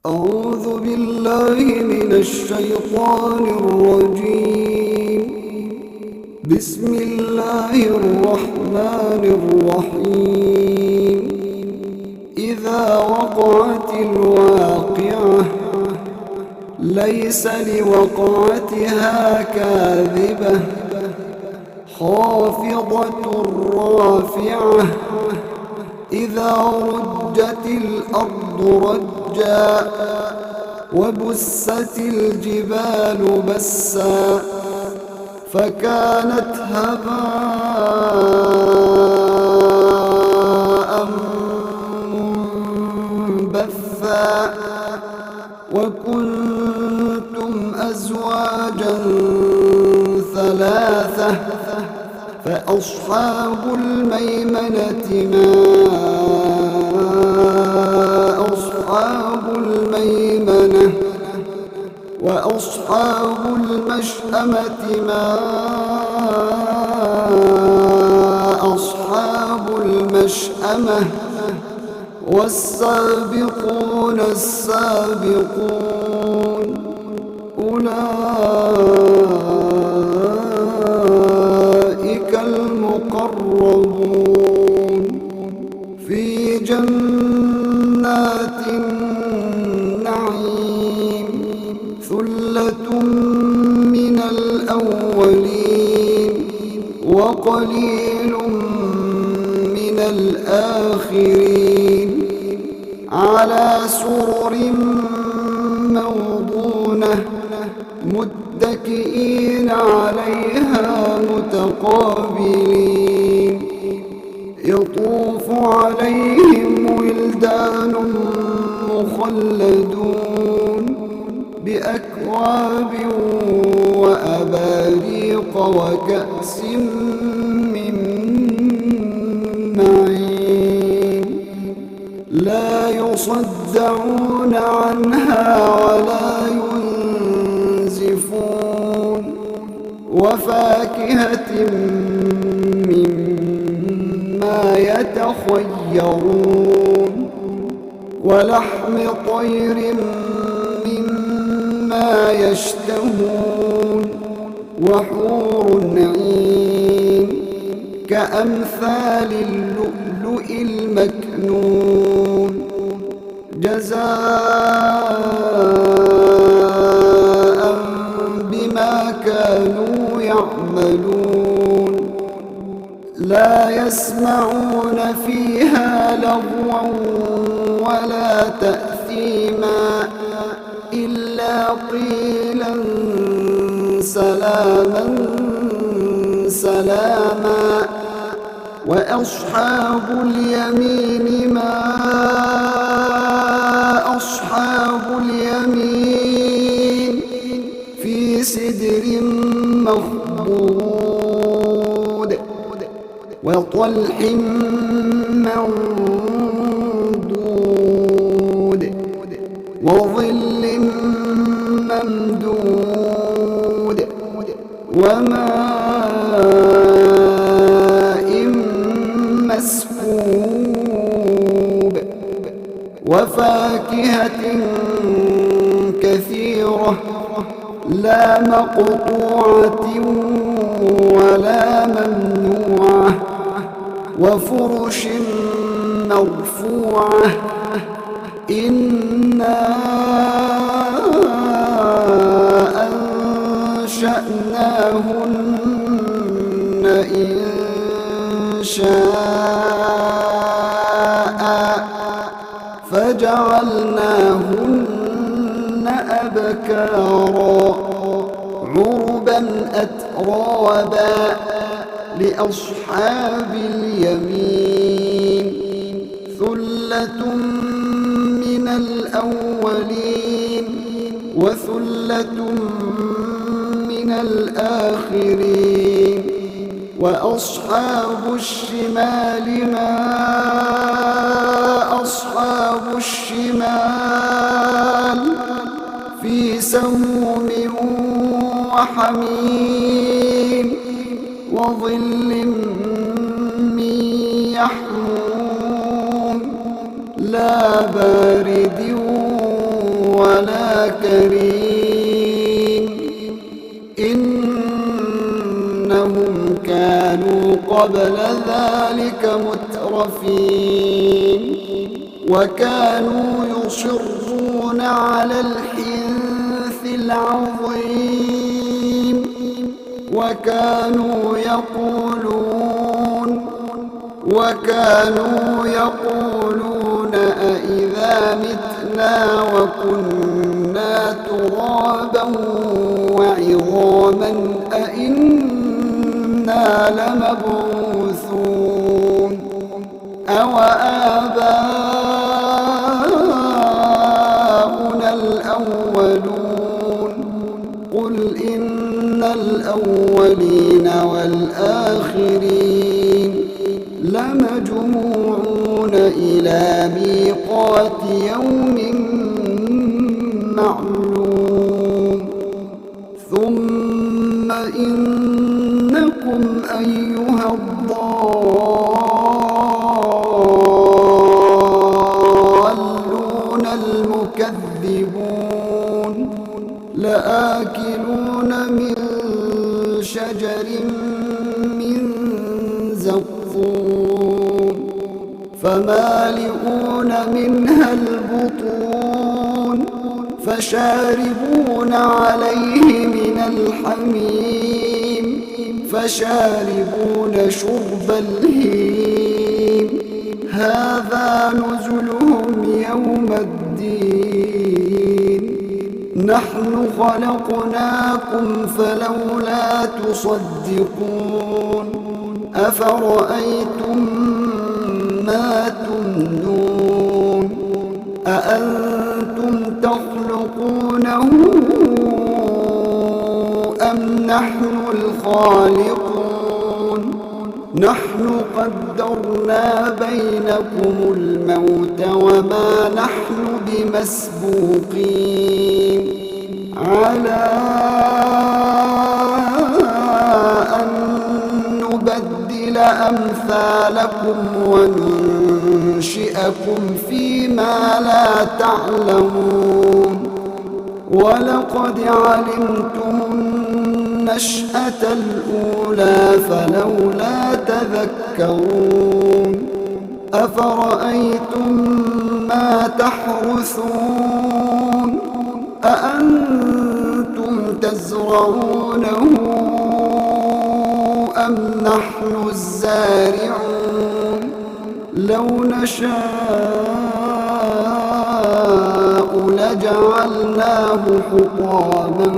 أعوذ بالله من الشيطان الرجيم. بسم الله الرحمن الرحيم. إذا وقعت الواقعة ليس لوقعتها كاذبة خافضة رافعة إذا رجت الأرض رجا وبست الجبال بسا فكانت هباء منبثا وكنتم أزواجا ثلاثة فأصحاب الميمنة ما أصحاب الميمنة وأصحاب المشأمة ما أصحاب المشأمة والسابقون السابقون أولئك المقربون في جنات النعيم ثلة من الأولين وقليل من الآخرين على سرر موضونة متكئين عليها متقابلين يطوف عليهم ولدان مخلدون بأكواب وأباريق وكأس من معين لا يصدعون عنها ولا ينزفون وفاكهة مما يتخيرون ولحم طير مما يشتهون وحور عين كأمثال اللؤلؤ المكنون جزاء بما كانوا يعملون لا يسمعون فيها لغوا ولا تأثيما إلا قيلا سلاما سلاما وأصحاب اليمين ما أصحاب اليمين في سدر مخضود وطلح منضود وظل ممدود وماء مسكوب وفاكهة كثيرة لا مقطوعة ولا ممنوعة وفرش مرفوعة إنا أنشأناهن إنشاء فجعلناهن أبكارا عربا أترابا لأصحاب اليمين ثلة من الأولين وثلة من الآخرين وأصحاب الشمال ما أصحاب الشمال في سموم وحميم وظل من يحموم لا بارد ولا كريم إنهم كانوا قبل ذلك مترفين وكانوا يصرون على الحنث العظيم وكانوا يقولون أإذا متنا وكنا ترابا وعظاما أإنا لمبعوثون أوآباؤنا الأولون قل إن الأولين والآخرين لمجموعون إلى ميقات يوم معلوم ثم إنكم أيها الضالون المكذبون لآكلون من شجر من زقوم فمالئون منها البطون فشاربون عليه من الحميم فشاربون شرب الهيم هذا نزلهم يوم الدين نحن خلقناكم فلولا تصدقون أفرأيتم ما تمنون أأنتم تخلقونه أم نحن الخالقون نحن قدرنا بينكم الموت وما نحن بمسبوقين على أن نبدل أمثالكم وننشئكم فيما لا تعلمون ولقد علمتم النشأة الأولى فلولا تذكرون أفرأيتم ما تحرثون أأنتم تزرعونه أم نحن الزارعون لو نشاء لجعلناه حطاما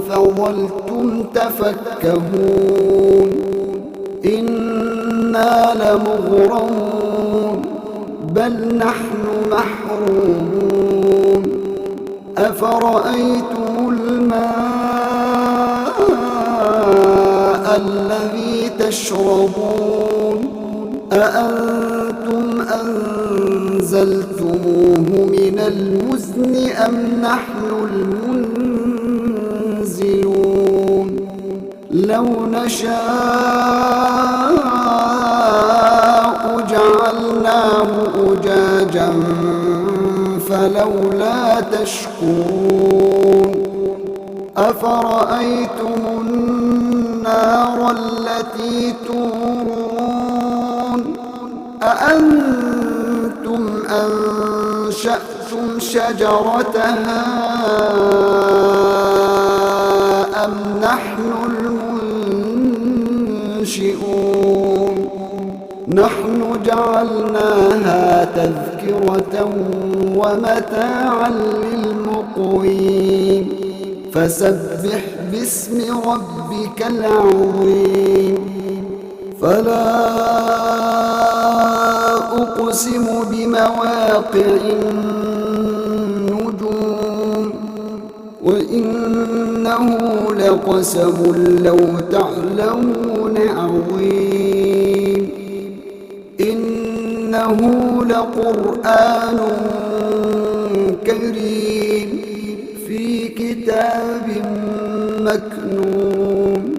فظلتم تفكهون إنا لمغرمون بل نحن محرومون أفرأيتم الماء الذي تشربون أأنتم أنزلتموه من المزن أم نحن المنزلون لو نشاء جعلناه أجاجا فلولا تشكرون أفرأيتم النار التي تورون أأنتم أنشأتم شجرتها أم نحن المنشئون نحن جعلناها تذكرة ومتاعا للمقوين فسبح باسم ربك العظيم فلا أقسم بمواقع النجوم وإنه لقسم لو تعلمون عظيم إنه لقرآن كريم في كتاب مكنون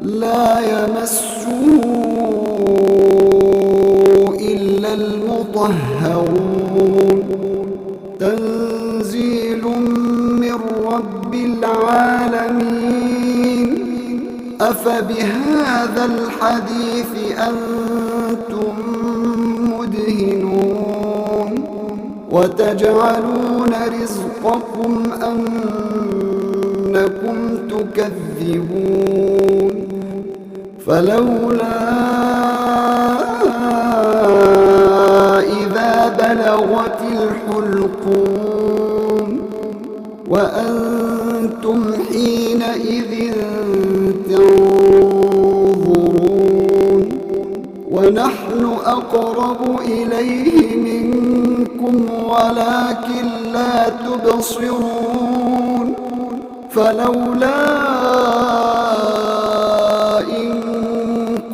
لا يمسه إلا المطهرون تنزيل رب العالمين. أفبهذا الحديث أنتم مدهنون وتجعلون رزقكم أنكم تكذبون. فلولا إذا بلغت الحلقوم وأنتم حينئذ تنظرون ونحن أقرب إليه منكم ولكن لا تبصرون. فلولا إن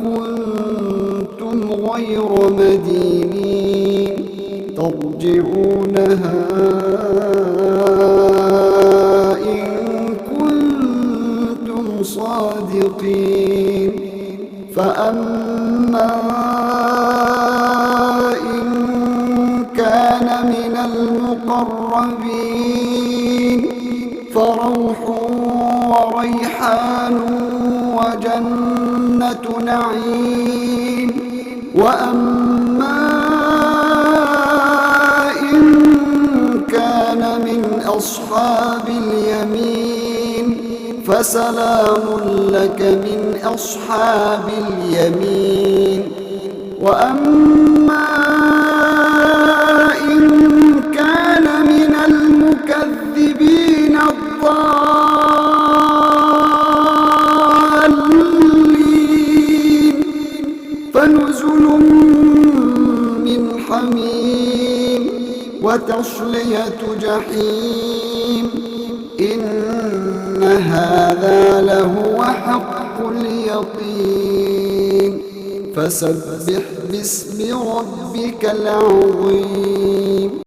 كنتم غير مدينين ترجعونها إن كنتم صادقين. فأما إن كان من المقربين فروح وريحان وجنة نعيم. وأما إن كان من أصحاب اليمين فسلام لك من أصحاب اليمين. وأما إن كان من المكذبين الضالين فنزل من حميم وتصلية جحيم. إن هذا لهو حق اليقين. فسبح باسم ربك العظيم.